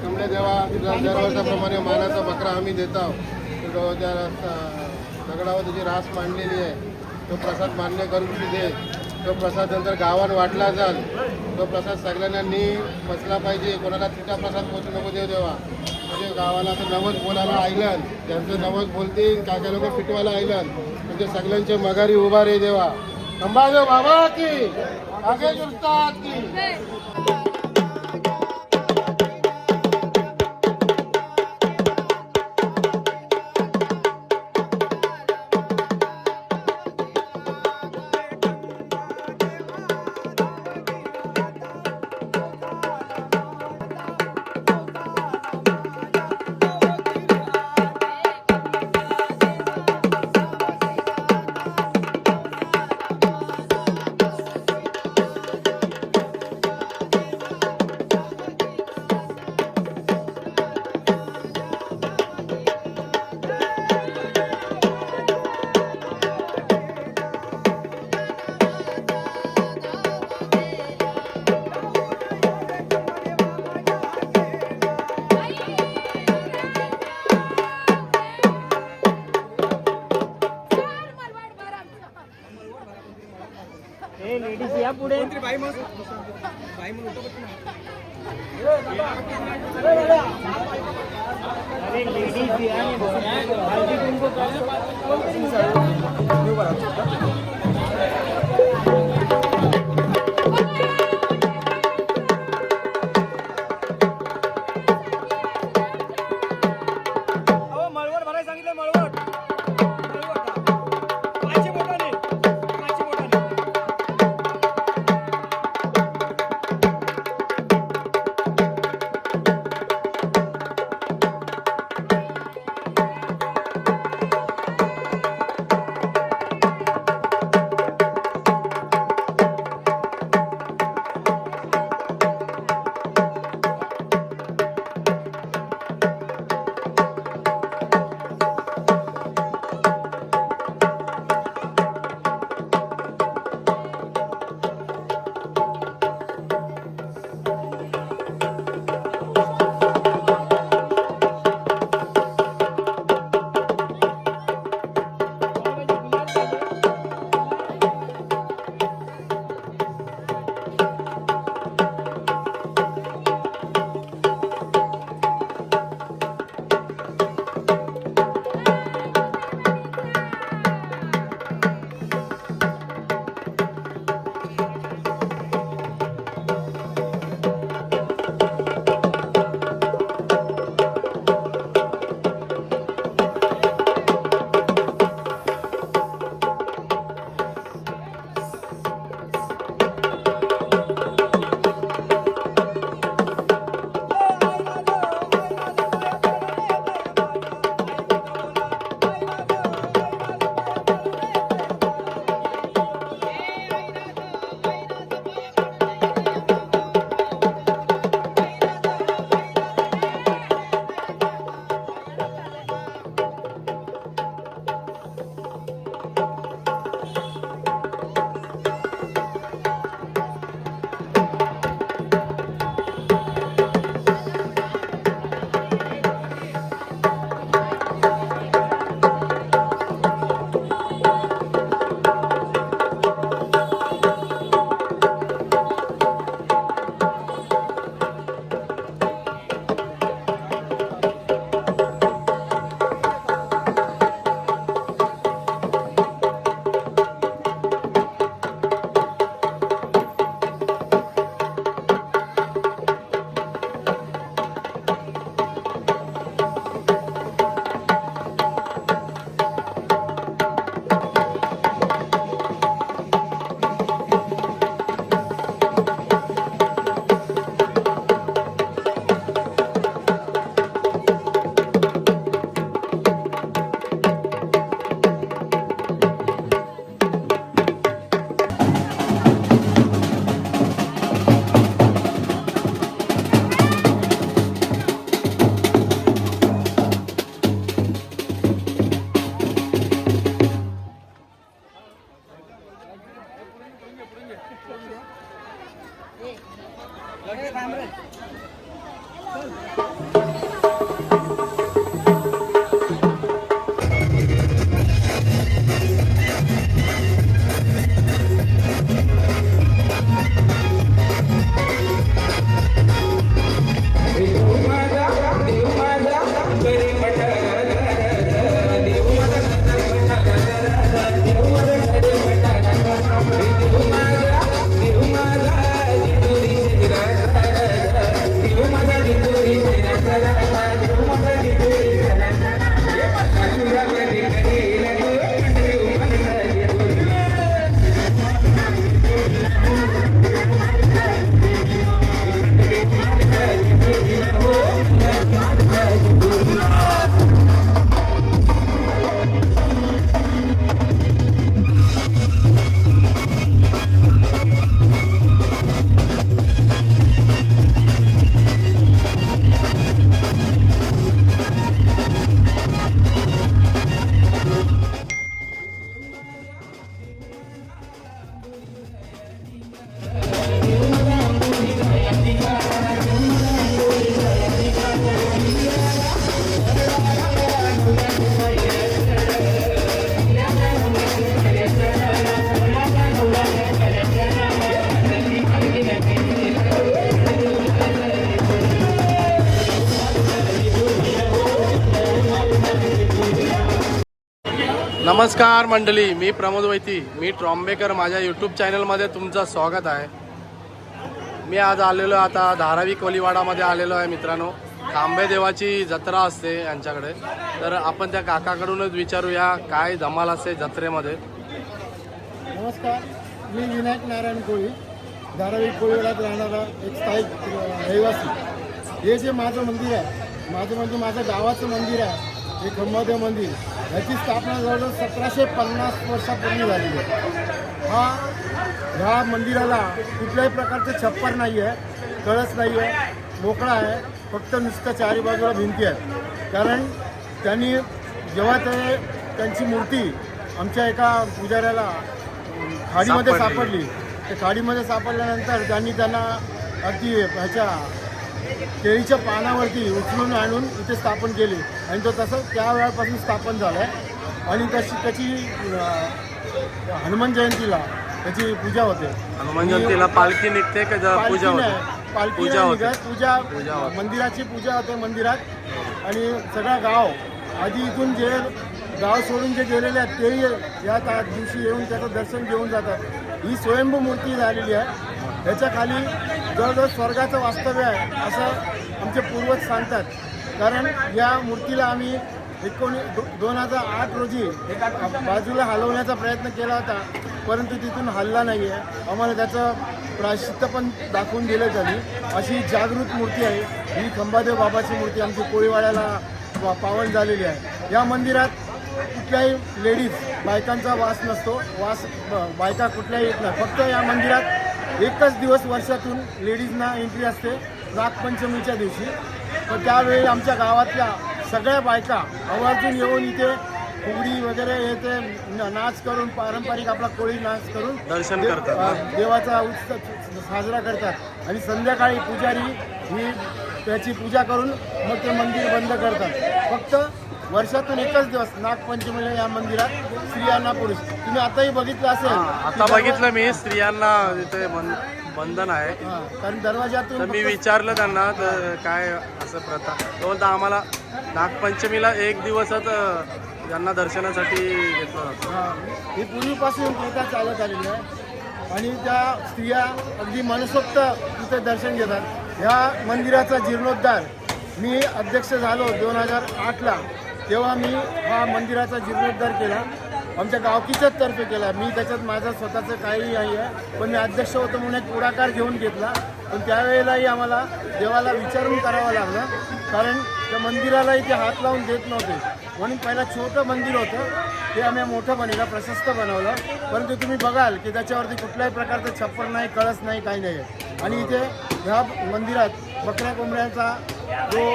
कमळे देवा दरवर्षाप्रमाणे मानाचा बकरा आम्ही देत आहोत. दगडावर तुझी रास मांडलेली आहे, तो प्रसाद मान्य करून दे. तो प्रसाद नंतर गावात वाटला जाल. तो प्रसाद सगळ्यांनी बसला पाहिजे. कोणाला तिचा प्रसाद पोचू नको देव देवा. म्हणजे गावाला आता नवस बोलायला आयलन, त्यांचं नवस बोलतील, काय काय लोक फिटवायला आयलन, म्हणजे सगळ्यांचे मगारी उभा रे देवा. अंबादेव बाबा की आगे उस्ताद की. लेडीज या पुढे. अरे लेडीज या हल्दी कुंकू मळवट भरायला सांगितलं. मळवट नमस्कार मंडळी, मी प्रमोद वैती, मी ट्रॉम्बेकर. माझ्या यूट्यूब चॅनलमध्ये तुमचं स्वागत आहे. मी आज आलेलो आता धारावी कोलीवाडामध्ये आलेलो आहे मित्रांनो. खांबे देवाची जत्रा असते यांच्याकडे, तर आपण त्या काकाकडूनच विचारूया काय धमाल असते जत्रेमध्ये. नमस्कार, मी विनायक नारायण कोळी, धारावी कोळीवाड्यात राहणारा एक स्थायिक रहिवासी. हे जे माझं मंदिर आहे, माझं गावाचं मंदिर आहे, हे खंबादेव मंदिर, याची स्थापना जवळजवळ 1750 वर्षापूर्वी झालेली आहे. ह्या मंदिराला कुठल्याही प्रकारचं छप्पर नाही आहे, कळस नाही आहे, मोकळा आहे, फक्त नुसतं चारी बाजूला भिंती आहे. कारण त्यांनी जेव्हा त्यांची मूर्ती आमच्या एका पुजाऱ्याला खाडीमध्ये सापडली, त्या खाडीमध्ये सापडल्यानंतर त्यांना अगदी ह्याच्या केळीच्या पानावरती उचलून आणून इथे स्थापन केली आणि तो तसं त्या वेळापासून स्थापन झालं आहे. आणि त्याची हनुमान जयंतीला त्याची पूजा होते. हनुमान जयंतीला पालखी निघते का पूजा होते? पालखी पूजा मंदिराची पूजा होते मंदिरात. आणि सगळा गाव आधी इथून जे गाव सोडून जे गेलेले आहेत तेही या दिवशी येऊन त्याचं दर्शन घेऊन जातात. ही स्वयंभू मूर्ती झालेली आहे. याच्या खाली जवळजवळ स्वर्गाचं वास्तव्य आहे असं आमचे पूर्वज सांगतात. कारण या मूर्तीला आम्ही 2008 रोजी बाजूला हलवण्याचा प्रयत्न केला होता, परंतु तिथून हलला नाही आहे. आम्हाला त्याचं प्रायश्चित्त पण दाखवून दिलं त्यांनी. अशी जागृत मूर्ती आहे ही खंबादेव बाबाची मूर्ती आमची कोळीवाड्याला पावन झालेली आहे. या मंदिरात कुठल्याही लेडीज बायकांचा वास नसतो, बायका कुठल्याही येत नाही. फक्त या मंदिरात एकच दिवस वर्षातून लेडीजना एंट्री असते, नागपंचमीच्या दिवशी. तर त्यावेळी आमच्या गावातल्या सगळ्या बायका आवर्जून येऊन इथे फुगडी वगैरे येते नाच करून, पारंपरिक आपला कोळी नाच करून दर्शन करतात, देवाचा उत्सव साजरा करतात. आणि संध्याकाळी पुजारी ही त्याची पूजा करून मग ते मंदिर बंद करतात. फक्त वर्षातून एकच दिवस नागपंचमीला या मंदिरात स्त्रियांना पुरुष, तुम्ही आताही बघितलं असेल, आता बघितलं मी स्त्रियांना इथे बंधन आहे. कारण दरवाजातून तर मी विचारलं त्यांना तर काय असं प्रथा, तो बोलता आम्हाला नागपंचमीला एक दिवसच त्यांना दर्शनासाठी घेतलं जातं. ही पूर्वीपासून प्रथा चालत आलेली आहे आणि त्या स्त्रिया अगदी मनसोक्त तिथे दर्शन घेतात. ह्या मंदिराचा जीर्णोद्धार मी अध्यक्ष झालो 2008ला, तेव्हा मी हा मंदिराचा जीर्णोद्धार केला. आमच्या गावकीच्याच तर्फे केला. मी त्याच्यात माझं स्वतःचं काही नाही आहे, पण मी अध्यक्ष होतो म्हणून एक पुढाकार घेऊन घेतला. पण त्यावेळेलाही आम्हाला देवाला विचारून करावं लागलं, कारण त्या मंदिरालाही ते हात लावून देत नव्हते. म्हणून पहिला छोटं मंदिर होतं, ते आम्ही मोठं बनवलं, प्रशस्त बनवलं. परंतु तुम्ही बघाल की त्याच्यावरती कुठल्याही प्रकारचं छप्पर नाही, कळस नाही, काही नाही आहे. आणि इथे ह्या मंदिरात बकऱ्या कोंबड्यांचा जो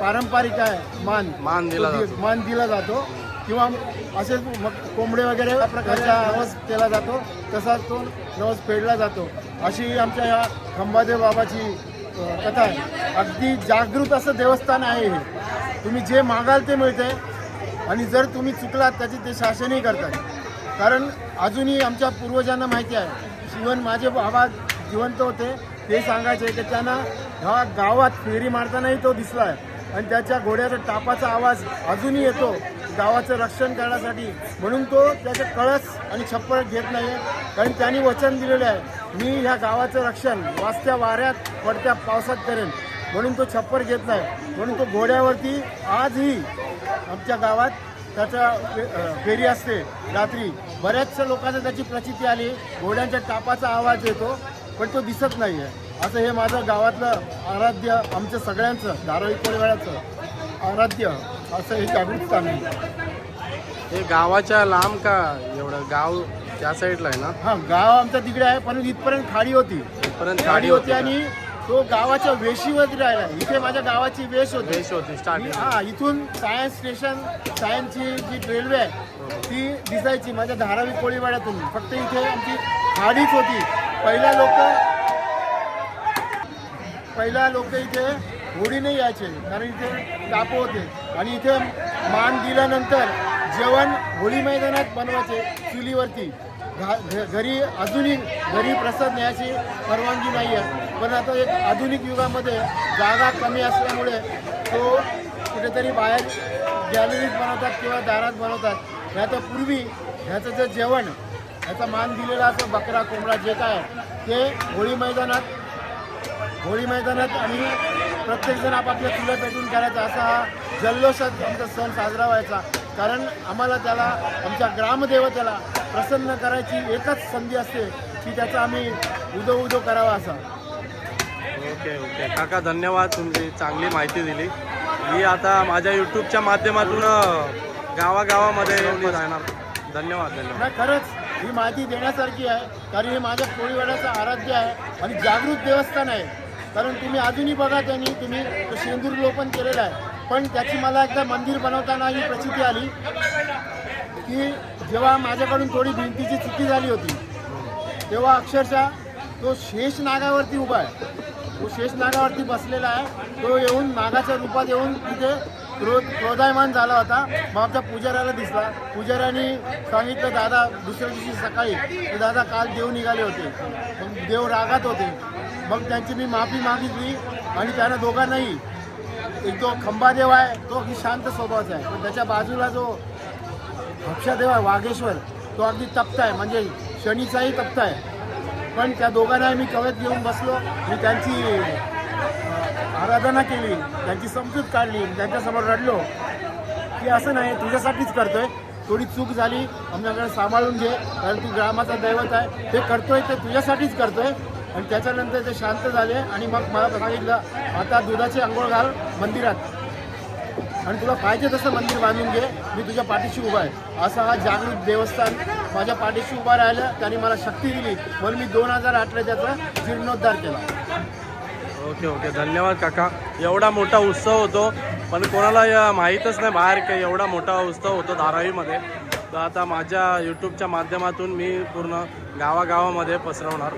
पारंपरिक आहे मान दिला जातो. किंवा असेच मग कोंबडे वगैरे या प्रकारचा नवस केला जातो, तसा तो नवस फेडला जातो. अशी आमच्या या खंबादेव बाबाची कथा आहे. अगदी जागृत असं देवस्थान आहे हे. तुम्ही जे मागाल ते मिळते आणि जर तुम्ही चुकलात त्याची ते शासनही करतात. कारण अजूनही आमच्या पूर्वजांना माहिती आहे, इव्हन माझे बाबा जिवंत होते ते सांगायचे की त्यांना ह्या गावात फेरी मारतानाही तो दिसला आहे आणि त्याच्या घोड्याचा टापाचा आवाज अजूनही येतो गावाचं रक्षण करण्यासाठी. म्हणून तो त्याचे कळस आणि छप्पर घेत नाही आहे, कारण त्यांनी वचन दिलेलं आहे, मी ह्या गावाचं रक्षण वाजत्या वाऱ्यात पडत्या पावसात करेन. म्हणून तो छप्पर घेत नाही. म्हणून तो घोड्यावरती आजही आमच्या गावात त्याचा फेरी असते रात्री. बऱ्याचशा लोकांना त्याची प्रचिती आली, घोड्यांच्या टापाचा आवाज येतो पण तो दिसत नाही आहे. असं हे माझं गावातलं आराध्य, आमचं सगळ्यांचं धारावी कोळीवाड्याचं आराध्य असं हे जागृत स्थान आहे. हे गावाच्या लांब का एवढं गाव त्या साईडला आहे ना? हां, गाव आमचं तिकडे आहे, पण इथपर्यंत खाडी होती. इथपर्यंत खाडी होती का? आणि तो गावाच्या वेशीवरती राहिला. इथे माझ्या गावाची वेश होती. वेश होती स्टार्टिंग. हां, इथून सायन्स स्टेशन, सायन्सची जी रेल्वे आहे ती दिसायची माझ्या धारावी कोळीवाड्यातून. फक्त इथे आमची खाडीच होती. पहिला लोक इथे होडीने यायचे, कारण इथे टाप होते. आणि इथे मान दिल्यानंतर जेवण होळी मैदानात बनवायचे चुलीवरती. घरी अजूनही घरी प्रसाद न्यायची परवानगी नाही आहे. पण आता एक आधुनिक युगामध्ये जागा कमी असल्यामुळे तो कुठेतरी बाहेर गॅलरीत बनवतात किंवा दारात बनवतात. नाही तर पूर्वी ह्याचं जे जेवण, ह्याचा मान दिलेला असं बकरा कोंबडा जे काय ते होळी मैदानात आणि प्रत्येकजण आपापल्या चुल्या पेटून करायचा. असा हा जल्लोषात आमचा सण साजरा व्हायचा. कारण आम्हाला त्याला, आमच्या ग्रामदेवतेला प्रसन्न करायची एकच संधी असते की त्याचा आम्ही उदो करावा असा. ओके ओके काका, धन्यवाद, तुमची चांगली माहिती दिली. ही आता माझ्या यूट्यूबच्या माध्यमातून गावागावामध्ये जाणार. धन्यवाद. नाही, खरंच ही माहिती देण्यासारखी आहे, कारण हे माझ्या कोळीवाड्याचं आराध्य आहे आणि जागृत देवस्थान आहे. कारण तुम्ही अजूनही बघा, तुम्ही तो शेंदूर लोपन केलेला आहे. पण त्याची मला एकदा मंदिर बनवताना ही प्रचिती आली की जेव्हा माझ्याकडून थोडी भिंतीची चुकी झाली होती, तेव्हा अक्षरशः तो शेष नागावरती उभा आहे. तो शेष नागावरती बसलेला आहे. तो येऊन नागाच्या रूपात येऊन तिथे क्रोधायमान झाला होता. मग आमच्या पुजाऱ्याला दिसला. पुजाऱ्याने सांगितलं, दादा दुसऱ्या दिवशी सकाळी की दादा काल देव निघाले होते. मग देव रागात होते. मग त्यांची मी माफी मागितली आणि त्यांना दोघांनाही, एक जो खंबादेव आहे तो अगदी शांत स्वभावाचा आहे, पण त्याच्या बाजूला जो हपशादेव आहे वाघेश्वर, तो अगदी तप्त आहे, म्हणजे शनीचाही तप्त आहे. पण त्या दोघांना मी कवच घेऊन बसलो. मी त्यांची आराधना केली, त्यांची समजूत काढली, त्यांच्यासमोर रडलो की असं नाही, तुझ्यासाठीच करतोय. थोडी चूक झाली, आमच्याकडे सांभाळून घे, कारण तू ग्रामाचा दैवत आहे. ते करतोय ते तुझ्यासाठीच करतोय. आणि त्याच्यानंतर ते शांत झाले आणि मग मला सांगितलं, आता दुधाची अंघोळ घाल मंदिरात आणि तुला पाहिजे तसं मंदिर बांधून घे, मी तुझ्या पाठीशी उभा आहे. असा हा जागृत देवस्थान माझ्या पाठीशी उभा राहिलं. त्यांनी मला शक्ती दिली, म्हणून मी 2018 त्याचा जीर्णोद्धार केला. ओके ओके, धन्यवाद काका. एवढा मोठा उत्सव होतो, पण कोणाला माहीतच नाही बाहेर की एवढा मोठा उत्सव होतो धारावीमध्ये. तर आता माझ्या यूट्यूबच्या माध्यमातून मी पूर्ण गावागावामध्ये पसरवणार.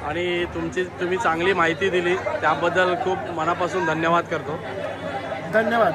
आणि तुम्ही चांगली माहिती दिली त्याबद्दल खूप मनापासून धन्यवाद करतो. धन्यवाद.